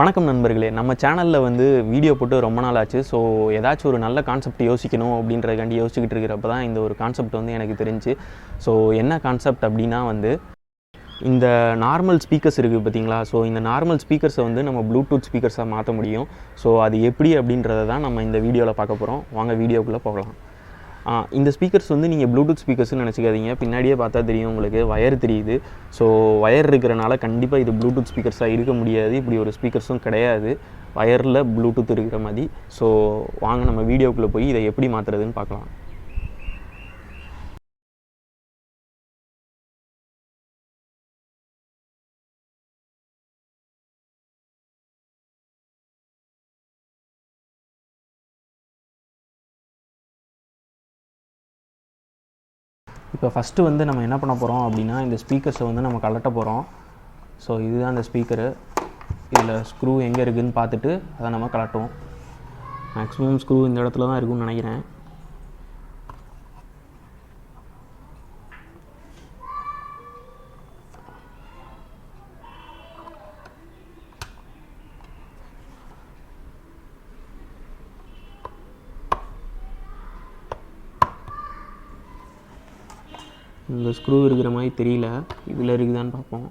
வணக்கம் நண்பர்களே, நம்ம சேனலில் வந்து வீடியோ போட்டு ரொம்ப நாள் ஆச்சு. ஸோ ஏதாச்சும் ஒரு நல்ல கான்செப்ட் யோசிக்கணும் அப்படின்றதுக்காண்டி யோசிச்சுக்கிட்டு இருக்கிறப்ப தான் இந்த ஒரு கான்செப்ட் வந்து எனக்கு தெரிஞ்சு. ஸோ என்ன கான்செப்ட் அப்படின்னா வந்து இந்த நார்மல் ஸ்பீக்கர்ஸ் இருக்குது பார்த்தீங்களா. ஸோ இந்த நார்மல் ஸ்பீக்கர்ஸை வந்து நம்ம ப்ளூடூத் ஸ்பீக்கர்ஸாக மாற்ற முடியும். ஸோ அது எப்படி அப்படின்றத தான் நம்ம இந்த வீடியோவில் பார்க்க போகிறோம். வாங்க வீடியோக்குள்ளே போகலாம். இந்த ஸ்பீக்கர்ஸ் வந்து நீங்கள் ப்ளூடூத் ஸ்பீக்கர்ஸ்னு நினச்சிக்காதீங்க. பின்னாடியே பார்த்தா தெரியும் உங்களுக்கு, வயர் தெரியுது. ஸோ வயர் இருக்கிறனால கண்டிப்பாக இது ப்ளூடூத் ஸ்பீக்கர்ஸாக இருக்க முடியாது. இப்படி ஒரு ஸ்பீக்கர்ஸும் கிடையாது வயரில் ப்ளூடூத் இருக்கிற மாதிரி. ஸோ வாங்க நம்ம வீடியோக்குள்ளே போய் இதை எப்படி மாற்றுறதுன்னு பார்க்கலாம். இப்போ ஃபஸ்ட்டு வந்து நம்ம என்ன பண்ண போகிறோம் அப்படின்னா, இந்த ஸ்பீக்கர்ஸை வந்து நம்ம கலட்ட போகிறோம். ஸோ இதுதான் அந்த ஸ்பீக்கரு. இதில் ஸ்க்ரூ எங்கே இருக்குதுன்னு பார்த்துட்டு அதை நம்ம கலட்டுவோம். மேக்ஸிமம் ஸ்க்ரூ இந்த இடத்துல தான் இருக்குன்னு நினைக்கிறேன். இந்த ஸ்க்ரூ இருக்கிற மாதிரி தெரியல, இதில் இருக்குதான்னு பார்ப்போம்.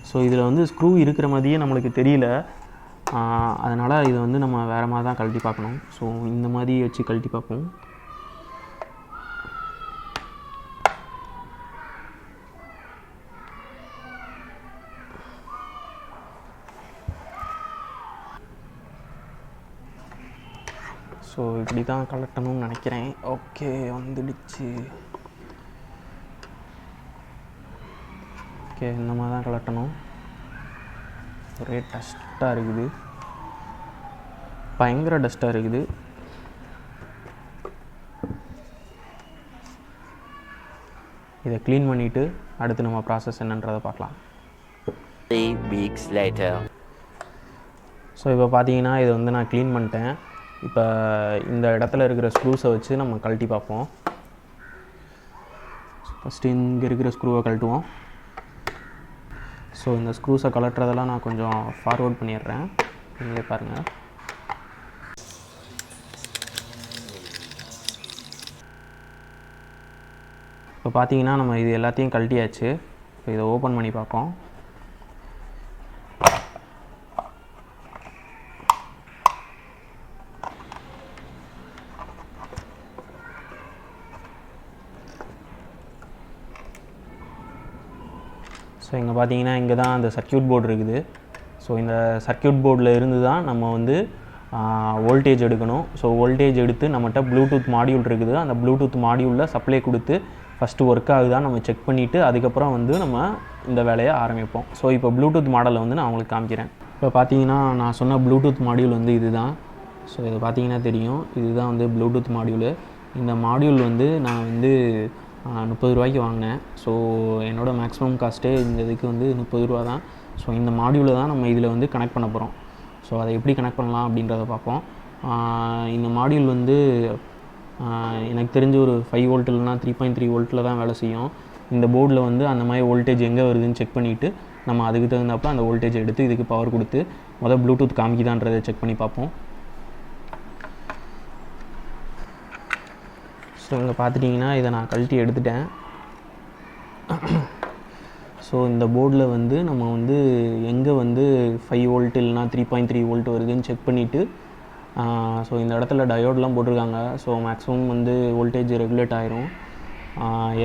ஸோ இதில் வந்து ஸ்க்ரூ இருக்கிற மாதிரியே நம்மளுக்கு தெரியல. அதனால் இதை வந்து நம்ம வேறு மாதிரி தான் கழட்டி பார்க்கணும். ஸோ இந்த மாதிரி வச்சு கழட்டி பார்ப்போம். ஸோ இப்படி தான் கலட்டணும்னு நினைக்கிறேன். ஓகே, வந்துடுச்சு. ஓகே, இந்த மாதிரி தான் கலட்டணும். ஒரே டஸ்ட்டாக இருக்குது, பயங்கர டஸ்ட்டாக இருக்குது. இதை க்ளீன் பண்ணிவிட்டு அடுத்து நம்ம ப்ராசஸ் என்னன்றதை பார்க்கலாம். 3 weeks later. ஸோ இப்போ பார்த்தீங்கன்னா இதை வந்து நான் க்ளீன் பண்ணிட்டேன். இப்போ இந்த இடத்துல இருக்கிற ஸ்க்ரூஸை வச்சு நம்ம கழட்டி பார்ப்போம். ஃபஸ்ட்டு இங்கே இருக்கிற ஸ்க்ரூவை கழட்டுவோம். ஸோ இந்த ஸ்க்ரூஸை கலட்டுறதெல்லாம் நான் கொஞ்சம் ஃபார்வர்ட் பண்ணிடுறேன், நீங்களே பாருங்கள். இப்போ பார்த்தீங்கன்னா நம்ம இது எல்லாத்தையும் கழட்டியாச்சு. இப்போ இதை ஓப்பன் பண்ணி பார்ப்போம். ஸோ இங்கே பார்த்தீங்கன்னா இங்கே தான் அந்த சர்க்யூட் போர்டு இருக்குது. ஸோ இந்த சர்க்யூட் போர்டில் இருந்து தான் நம்ம வந்து வோல்டேஜ் எடுக்கணும். ஸோ வோல்டேஜ் எடுத்து நம்மகிட்ட ப்ளூடூத் மாடியூல் இருக்குது. அந்த ப்ளூடூத் மாடியூலில் சப்ளை கொடுத்து ஃபஸ்ட்டு ஒர்க் ஆகுதான் நம்ம செக் பண்ணிவிட்டு அதுக்கப்புறம் வந்து நம்ம இந்த வேலையை ஆரம்பிப்போம். ஸோ இப்போ ப்ளூடூத் மாடலை வந்து நான் உங்களுக்கு காமிக்கிறேன். இப்போ பார்த்தீங்கன்னா நான் சொன்ன ப்ளூடூத் மாடியூல் வந்து இது தான். ஸோ இதை பார்த்தீங்கன்னா தெரியும், இதுதான் வந்து ப்ளூடூத் மாடியூலு. இந்த மாடியூல் வந்து நான் வந்து 30 ரூபாய்க்கு வாங்கினேன். ஸோ என்னோடய மேக்ஸிமம் காஸ்ட்டே இந்த இதுக்கு வந்து 30 ரூபா தான். ஸோ இந்த மாடியூலை தான் நம்ம இதில் வந்து கனெக்ட் பண்ண போகிறோம். ஸோ அதை எப்படி கனெக்ட் பண்ணலாம் அப்படின்றத பார்ப்போம். இந்த மாடியூல் வந்து எனக்கு தெரிஞ்ச ஒரு 5 வோல்ட் இல்லைனா 3.3 வோல்ட்டில் தான் வேலை செய்யும். இந்த போர்டில் வந்து அந்த மாதிரி வோல்டேஜ் எங்கே வருதுன்னு செக் பண்ணிவிட்டு நம்ம அதுக்கு தகுந்தப்போ அந்த வோல்டேஜ் எடுத்து இதுக்கு பவர் கொடுத்து ப்ளூடூத் காமிக்குதான்றதை செக் பண்ணி பார்ப்போம். ஸோ இங்கே பார்த்துட்டிங்கன்னா இதை நான் கழட்டி எடுத்துட்டேன். ஸோ இந்த போர்டில் வந்து நம்ம வந்து எங்கே வந்து 5 வோல்ட் இல்லைனா 3.3 வோல்ட் வருதுன்னு செக் பண்ணிவிட்டு ஸோ இந்த இடத்துல டயோடெலாம் போட்டிருக்காங்க. ஸோ மேக்ஸிமம் வந்து வோல்டேஜ் ரெகுலேட் ஆயிரும்.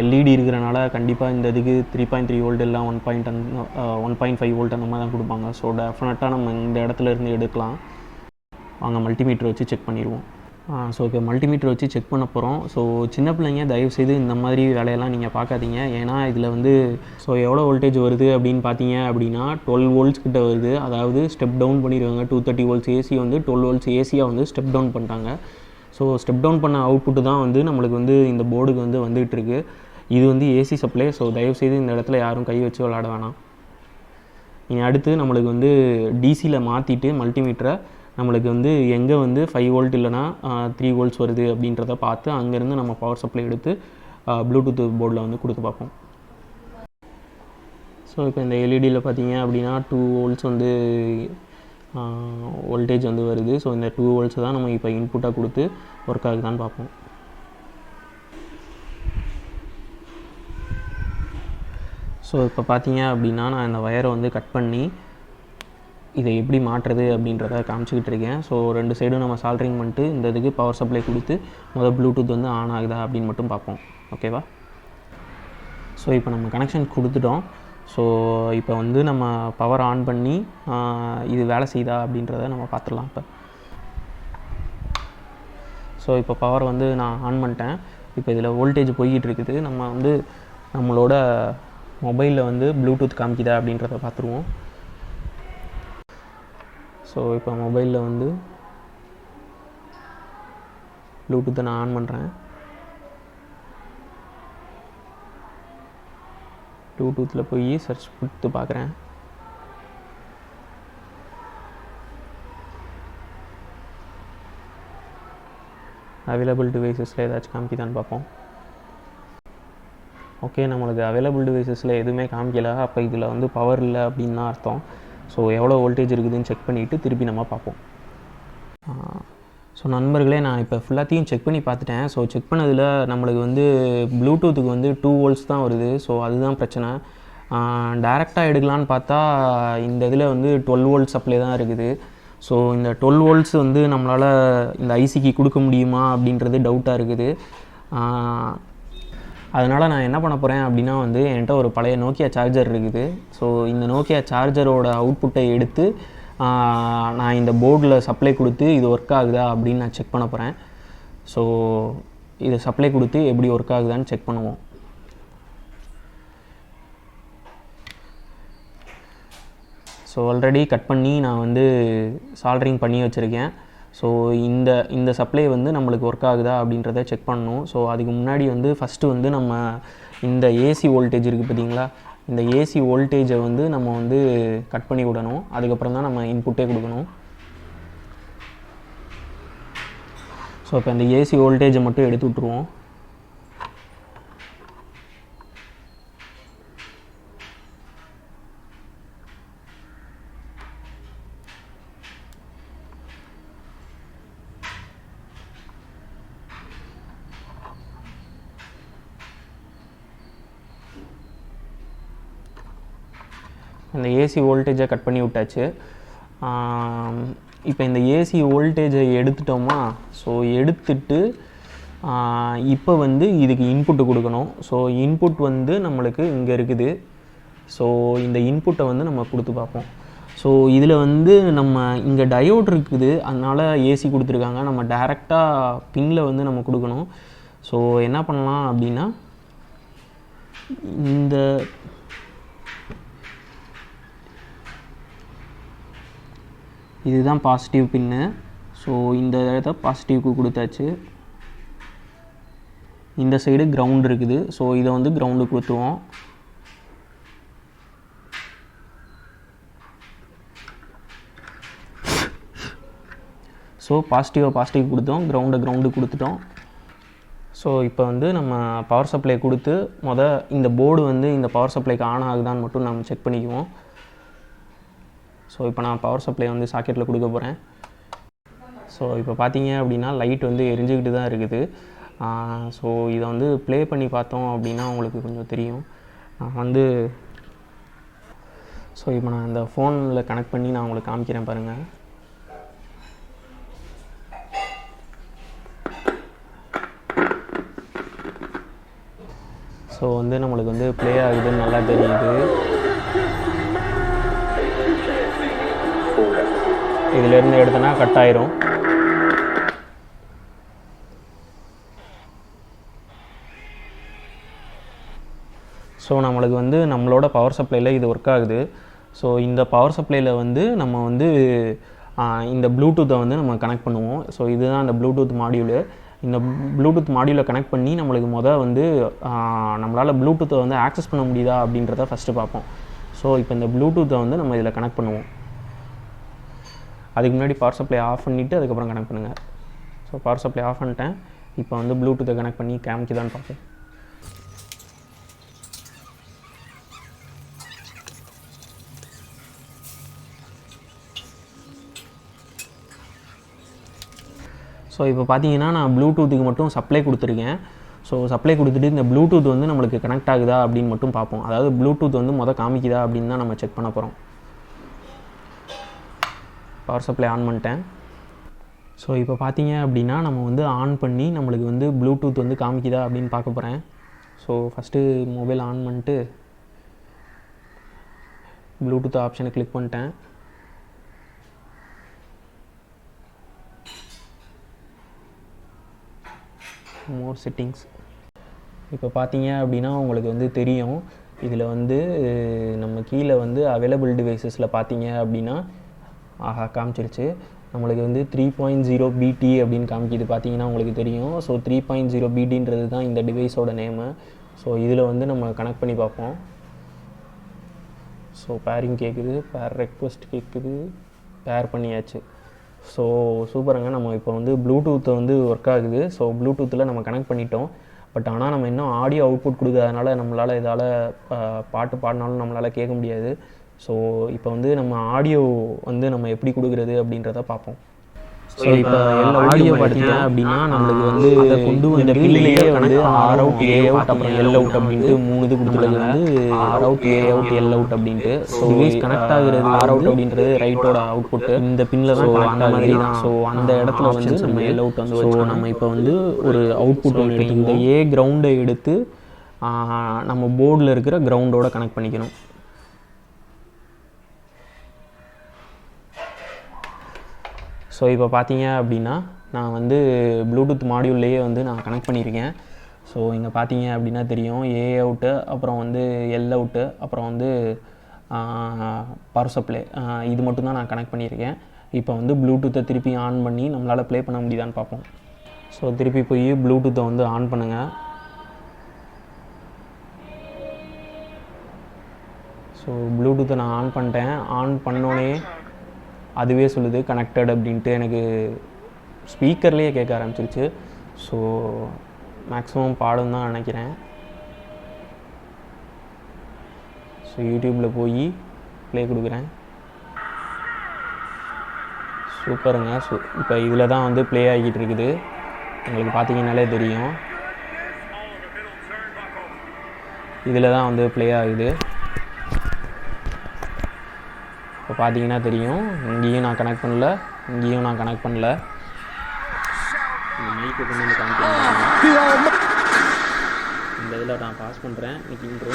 எல்இடி இருக்கிறனால கண்டிப்பாக இந்த இதுக்கு 3.3 வோல்ட் இல்லை 1.5 வோல்ட் அந்த மாதிரி தான் கொடுப்பாங்க. ஸோ டெஃபினட்டாக நம்ம இந்த இடத்துல இருந்து எடுக்கலாம். வாங்க மல்டிமீட்டர் வச்சு செக் பண்ணிடுவோம். ஸோ இப்போ மல்டிமீட்டர் வச்சு செக் பண்ண போகிறோம். ஸோ சின்ன பிள்ளைங்க தயவுசெய்து இந்த மாதிரி வேலையெல்லாம் நீங்கள் பார்க்காதீங்க. ஏன்னா இதில் வந்து ஸோ எவ்வளோ வோல்டேஜ் வருது அப்படின்னு பார்த்தீங்க அப்படின்னா 12 வோல்ட்ஸ் கிட்ட வருது. அதாவது ஸ்டெப் டவுன் பண்ணிடுவாங்க. 230 வோல்ட்ஸ் ஏசி வந்து 12 வோல்ட்ஸ் ஏசியாக வந்து ஸ்டெப் டவுன் பண்ணிட்டாங்க. ஸோ ஸ்டெப் டவுன் பண்ண அவுட்புட்டு தான் வந்து நம்மளுக்கு வந்து இந்த போர்டுக்கு வந்து வந்துகிட்டு இருக்குது. இது வந்து ஏசி சப்ளை. ஸோ தயவுசெய்து இந்த இடத்துல யாரும் கை வச்சு விளாட வேணாம். இனி அடுத்து நம்மளுக்கு வந்து டிசியில் மாற்றிட்டு மல்டிமீட்டரை நம்மளுக்கு வந்து எங்கே வந்து 5 வோல்ட் இல்லைனா 3 வோல்ட்ஸ் வருது அப்படின்றத பார்த்து அங்கேருந்து நம்ம பவர் சப்ளை எடுத்து ப்ளூடூத் போர்டில் வந்து கொடுத்து பார்ப்போம். ஸோ இப்போ இந்த எல்இடியில் பார்த்தீங்க அப்படின்னா 2 வோல்ட்ஸ் வந்து வோல்டேஜ் வந்து வருது. ஸோ இந்த 2 வோல்ட்ஸ் தான் நம்ம இப்போ இன்புட்டாக கொடுத்து ஒர்க் ஆகுதான்னு பார்ப்போம். ஸோ இப்போ பார்த்தீங்க அப்படின்னா நான் இந்த ஒயரை வந்து கட் பண்ணி இதை எப்படி மாட்டுறது அப்படின்றத காமிச்சிக்கிட்டு இருக்கேன். ஸோ 2 சைடும் நம்ம சால்ட்ரிங் பண்ணிட்டு இந்த இதுக்கு பவர் சப்ளை கொடுத்து ப்ளூடூத் வந்து ஆன் ஆகுதா அப்படின்னு மட்டும் பார்ப்போம். ஓகேவா? ஸோ இப்போ நம்ம கனெக்ஷன் கொடுத்துட்டோம். ஸோ இப்போ வந்து நம்ம பவர் ஆன் பண்ணி இது வேலை செய்யுதா அப்படின்றத நம்ம பார்த்துடலாம். ஸோ இப்போ பவர் வந்து நான் ஆன் பண்ணிட்டேன். இப்போ இதில் வோல்டேஜ் போய்கிட்டு இருக்குது. நம்ம வந்து நம்மளோட மொபைலில் வந்து ப்ளூடூத் காமிக்குதா அப்படின்றத பார்த்துருவோம். ஸோ இப்போ மொபைலில் வந்து ப்ளூடூத்தை நான் ஆன் பண்ணுறேன். ப்ளூடூத்தில் போய் சர்ச் கொடுத்து பார்க்குறேன். அவைலபிள் டிவைசஸில் ஏதாச்சும் காமிக்குதான்னு பார்ப்போம். ஓகே, நம்மளுக்கு அவைலபிள் டிவைசஸில் எதுவுமே காமிக்கலை. அப்போ இதில் வந்து பவர் இல்லை அப்படின்னு தான் அர்த்தம். ஸோ எவ்வளோ வோல்டேஜ் இருக்குதுன்னு செக் பண்ணிவிட்டு திருப்பி நம்ம பார்ப்போம். ஸோ நண்பர்களே, நான் இப்போ ஃபுல்லாத்தையும் செக் பண்ணி பார்த்துட்டேன். ஸோ செக் பண்ணதில் நம்மளுக்கு வந்து ப்ளூடூத்துக்கு வந்து 2 வோல்ட்ஸ் தான் வருது. ஸோ அதுதான் பிரச்சனை. டைரெக்டாக எடுக்கலான்னு பார்த்தா இந்த இதில் வந்து 12 வோல்ட் சப்ளை தான் இருக்குது. ஸோ இந்த 12 வோல்ட்ஸ் வந்து நம்மளால் இந்த ஐசிக்கு கொடுக்க முடியுமா அப்படின்றது டவுட்டாக இருக்குது. அதனால் நான் என்ன பண்ண போகிறேன் அப்படின்னா வந்து என்கிட்ட ஒரு பழைய நோக்கியா சார்ஜர் இருக்குது. ஸோ இந்த நோக்கியா சார்ஜரோட அவுட்புட்டை எடுத்து நான் இந்த போர்டில் சப்ளை கொடுத்து இது ஒர்க் ஆகுதா அப்படின்னு நான் செக் பண்ண போகிறேன். ஸோ இதை சப்ளை கொடுத்து எப்படி ஒர்க் ஆகுதான்னு செக் பண்ணுவோம். ஸோ ஆல்ரெடி கட் பண்ணி நான் வந்து சால்ட்ரிங் பண்ணி வச்சுருக்கேன். ஸோ இந்த சப்ளை வந்து நம்மளுக்கு ஒர்க் ஆகுதா அப்படின்றத செக் பண்ணணும். ஸோ அதுக்கு முன்னாடி வந்து ஃபஸ்ட்டு வந்து நம்ம இந்த ஏசி வோல்டேஜ் இருக்குது பார்த்தீங்களா, இந்த ஏசி வோல்டேஜை வந்து நம்ம வந்து கட் பண்ணி விடணும். அதுக்கப்புறம் தான் நம்ம இன்புட்டே கொடுக்கணும். ஸோ இப்போ இந்த ஏசி வோல்டேஜை மட்டும் எடுத்து விட்ருவோம். இந்த ஏசி வோல்டேஜை கட் பண்ணி விட்டாச்சு. இப்போ இந்த ஏசி வோல்டேஜை எடுத்துட்டோமா, ஸோ எடுத்துட்டு இப்போ வந்து இதுக்கு இன்புட்டு கொடுக்கணும். ஸோ இன்புட் வந்து நம்மளுக்கு இங்கே இருக்குது. ஸோ இந்த இன்புட்டை வந்து நம்ம கொடுத்து பார்ப்போம். ஸோ இதில் வந்து நம்ம இங்கே டயோட் இருக்குது, அதனால் ஏசி கொடுத்துருக்காங்க. நம்ம டைரெக்டாக பின்னில் வந்து நம்ம கொடுக்கணும். ஸோ என்ன பண்ணலாம் அப்படின்னா, இதுதான் பாசிட்டிவ் பின்னு. ஸோ இந்த இடத்த பாசிட்டிவ்க்கு கொடுத்தாச்சு. இந்த சைடு கிரவுண்ட் இருக்குது. ஸோ இதை வந்து கிரவுண்டு கொடுத்துருவோம். ஸோ பாசிட்டிவ் கொடுத்தோம், கிரவுண்டு கொடுத்துட்டோம். ஸோ இப்போ வந்து நம்ம பவர் சப்ளை கொடுத்து இந்த போர்டு வந்து இந்த பவர் சப்ளைக்கு ஆன் ஆகுதான்னு மட்டும் நம்ம செக் பண்ணிக்குவோம். ஸோ இப்போ நான் பவர் சப்ளை வந்து சாக்கெட்டில் கொடுக்க போகிறேன். ஸோ இப்போ பார்த்தீங்க அப்படின்னா லைட் வந்து எரிஞ்சுக்கிட்டு தான் இருக்குது. ஸோ இதை வந்து ப்ளே பண்ணி பார்த்தோம் அப்படின்னா உங்களுக்கு கொஞ்சம் தெரியும். நான் வந்து இப்போ நான் இந்த ஃபோனில் கனெக்ட் பண்ணி நான் உங்களுக்கு காமிக்கிறேன் பாருங்கள். ஸோ வந்து நம்மளுக்கு வந்து ப்ளே ஆகுதுன்னு நல்லா தெரியுது. இதிலேருந்து எடுத்தோன்னா கட் ஆயிரும். ஸோ நம்மளுக்கு வந்து நம்மளோட பவர் சப்ளையில் இது ஒர்க் ஆகுது. ஸோ இந்த பவர் சப்ளையில் வந்து நம்ம வந்து இந்த ப்ளூடூத்தை வந்து நம்ம கனெக்ட் பண்ணுவோம். ஸோ இதுதான் அந்த ப்ளூடூத் மாடியூலு. இந்த ப்ளூடூத் மாடியூலை கனெக்ட் பண்ணி நம்மளுக்கு வந்து நம்மளால் ப்ளூடூத்தை வந்து ஆக்சஸ் பண்ண முடியுதா அப்படின்றத ஃபஸ்ட்டு பார்ப்போம். ஸோ இப்போ இந்த ப்ளூடூத்தை வந்து நம்ம இதில் கனெக்ட் பண்ணுவோம். அதுக்கு முன்னாடி பவர் சப்ளை ஆஃப் பண்ணிவிட்டு அதுக்கப்புறம் கனெக்ட் பண்ணுங்கள். ஸோ பவர் சப்ளை ஆஃப் பண்ணிட்டேன். இப்போ வந்து ப்ளூடூத்தை கனெக்ட் பண்ணி காமிக்குதான்னு பார்ப்போம். ஸோ இப்போ பார்த்தீங்கன்னா நான் ப்ளூடூத்துக்கு மட்டும் சப்ளை கொடுத்துருக்கேன். ஸோ சப்ளை கொடுத்துட்டு இந்த ப்ளூடூத் வந்து நம்மளுக்கு கனெக்ட் ஆகுதா அப்படின்னு மட்டும் பார்ப்போம். அதாவது ப்ளூடூத் வந்து காமிக்குதா அப்படின்னு தான் நம்ம செக் பண்ண போகிறோம். பவர் சப்ளை ஆன் பண்ணிட்டேன். ஸோ இப்போ பார்த்தீங்க அப்படின்னா நம்ம வந்து ஆன் பண்ணி நம்மளுக்கு வந்து ப்ளூடூத் வந்து காமிக்குதா அப்படின்னு பார்க்க போகிறேன். ஸோ ஃபஸ்ட்டு மொபைல் ஆன் பண்ணிட்டு ப்ளூடூத் ஆப்ஷனை கிளிக் பண்ணிட்டேன். மோர் செட்டிங்ஸ். இப்போ பார்த்தீங்க அப்படின்னா உங்களுக்கு வந்து தெரியும், இதில் வந்து நம்ம கீழே வந்து அவைலபிள் டிவைசஸில் பார்த்தீங்க அப்படின்னா காமிச்சிருச்சு. நம்மளுக்கு வந்து 3.0 BT அப்படின்னு காமிக்கிது. பார்த்தீங்கன்னா உங்களுக்கு தெரியும். ஸோ 3.0 BTன்றது தான் இந்த டிவைஸோட நேமு. ஸோ இதில் வந்து நம்ம கனெக்ட் பண்ணி பார்ப்போம். ஸோ பேரிங் கேட்குது, பேர் ரெக்வெஸ்ட் கேட்குது, பேர் பண்ணியாச்சு. ஸோ சூப்பருங்க. நம்ம இப்போ வந்து ப்ளூடூத்தை வந்து ஒர்க் ஆகுது. ஸோ ப்ளூடூத்தில் நம்ம கனெக்ட் பண்ணிட்டோம். பட் ஆனால் நம்ம இன்னும் ஆடியோ அவுட்புட் கொடுக்காதனால நம்மளால் இதால் பாட்டு பாடினாலும் நம்மளால் கேட்க முடியாது. ஸோ இப்போ வந்து நம்ம ஆடியோ வந்து நம்ம எப்படி கொடுக்குறது அப்படின்றத பார்ப்போம். ஸோ இப்போ எல்லா ஆடியோ பார்த்தீங்க அப்படின்னா நம்மளுக்கு வந்து அதை கொண்டு இந்த பில்லையே வந்து ஆர் அவுட், ஏ அவுட், அப்புறம் எல் அவுட் அப்படின்ட்டு 3 இது கொடுத்துருக்காங்க. வந்து ஆர் அவுட், ஏ அவுட், எல் அவுட் அப்படின்ட்டு. ஸோ டிவைஸ் கனெக்ட் ஆகுறது ஆர் அவுட் அப்படின்றது ரைட்டோட அவுட்புட்டு இந்த பின்னில் தான் அந்த மாதிரி தான். ஸோ அந்த இடத்துல வந்து நம்ம எல் அவுட் வந்து ஸோ நம்ம இப்போ வந்து ஒரு அவுட்புட் ஒன்று இந்த ஏ கிரவுண்டை எடுத்து நம்ம போர்டில் இருக்கிற கிரவுண்டோட கனெக்ட் பண்ணிக்கணும். ஸோ இப்போ பார்த்தீங்க அப்படின்னா நான் வந்து ப்ளூடூத் மாடியூல்லையே வந்து நான் கனெக்ட் பண்ணியிருக்கேன். ஸோ இங்கே பார்த்தீங்க அப்படின்னா தெரியும், ஏ அவுட்டு, அப்புறம் வந்து எல் அவுட்டு, அப்புறம் வந்து பவர் சப்ளை, இது மட்டும்தான் நான் கனெக்ட் பண்ணியிருக்கேன். இப்போ வந்து ப்ளூடூத்தை திருப்பி ஆன் பண்ணி நம்மளால் ப்ளே பண்ண முடியுதான்னு பார்ப்போம். ஸோ திருப்பி போய் ப்ளூடூத்தை வந்து ஆன் பண்ணுங்கள். ஸோ ப்ளூடூத்தை நான் ஆன் பண்ணிட்டேன். ஆன் பண்ணோடனே அதுவே சொல்லுது கனெக்டட் அப்படின்ட்டு. எனக்கு ஸ்பீக்கர்லேயே கேட்க ஆரம்பிச்சிருச்சு. ஸோ மேக்ஸிமம் பாடும் தான் நினைக்கிறேன். ஸோ யூடியூப்பில் போய் ப்ளே கொடுக்குறேன். சூப்பருங்க. இப்போ இதில் தான் வந்து ப்ளே ஆகிட்டு இருக்குது. உங்களுக்கு பார்த்தீங்கன்னாலே தெரியும், இதில் தான் வந்து ப்ளே ஆகுது. இப்போ பார்த்தீங்கன்னா தெரியும், இங்கேயும் நான் கனெக்ட் பண்ணல, இங்கேயும் நான் கனெக்ட் பண்ணல. இந்த மைக்கு கொண்டு வந்து காமிக்கிறேன். இந்த இதில் நான் பாஸ் பண்ணுறேன். இன்னைக்கு இன்ட்ரோ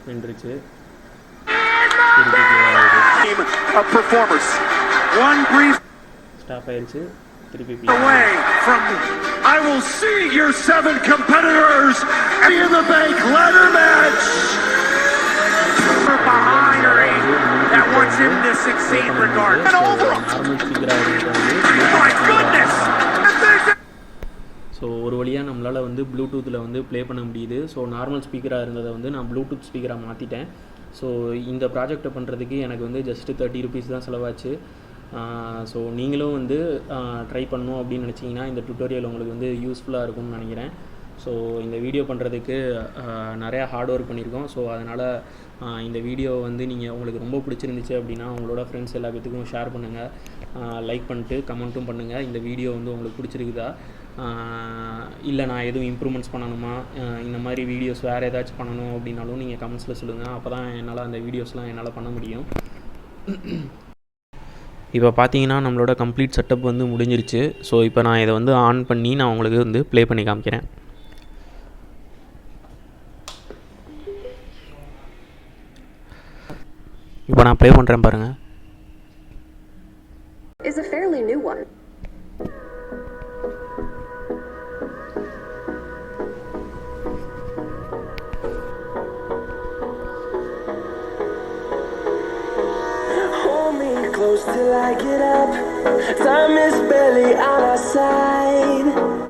நின்றுச்சு. ஸ்டாப் ஆயிடுச்சு. திருப்பி I will see your 7 competitors in the bank ladder match. That wants him to succeed regardless. And over. My goodness. So ஒரு வழியாக நம்மளால் வந்து ப்ளூடூத்தில் வந்து ப்ளே பண்ண முடியுது. ஸோ நார்மல் ஸ்பீக்கராக இருந்ததை வந்து நான் ப்ளூடூத் ஸ்பீக்கராக மாற்றிட்டேன். ஸோ இந்த ப்ராஜெக்டை பண்ணுறதுக்கு எனக்கு வந்து ஜஸ்ட்டு 30 rupees தான் செலவாச்சு. ஸோ நீங்களும் வந்து ட்ரை பண்ணணும் அப்படின்னு நினச்சிங்கன்னா இந்த டுட்டோரியல் உங்களுக்கு வந்து யூஸ்ஃபுல்லாக இருக்கும்னு நினைக்கிறேன். ஸோ இந்த வீடியோ பண்ணுறதுக்கு நிறையா ஹார்ட் ஒர்க் பண்ணியிருக்கோம். ஸோ அதனால் இந்த வீடியோ வந்து உங்களுக்கு ரொம்ப பிடிச்சிருந்துச்சு அப்படின்னா உங்களோட ஃப்ரெண்ட்ஸ் எல்லா பேத்துக்கும் ஷேர் பண்ணுங்கள், லைக் பண்ணிட்டு கமெண்ட்டும் பண்ணுங்கள். இந்த வீடியோ வந்து உங்களுக்கு பிடிச்சிருக்குதா, இல்லை நான் எதுவும் இம்ப்ரூவ்மெண்ட்ஸ் பண்ணணுமா, இந்த மாதிரி வீடியோஸ் வேறு ஏதாச்சும் பண்ணணும் அப்படின்னாலும் நீங்கள் கமெண்ட்ஸில் சொல்லுங்கள். அப்போ தான் என்னால் அந்த வீடியோஸ்லாம் என்னால் பண்ண முடியும். இப்போ பார்த்தீங்கன்னா நம்மளோட கம்ப்ளீட் செட்டப் வந்து முடிஞ்சிருச்சு. ஸோ இப்போ நான் இதை வந்து ஆன் பண்ணி நான் உங்களுக்கு வந்து ப்ளே பண்ணி காமிக்கிறேன். இப்போ நான் ப்ளே பண்ணுறேன் பாருங்கள். Is a fairly new one. Hold me close till I get up. Time is barely on our side.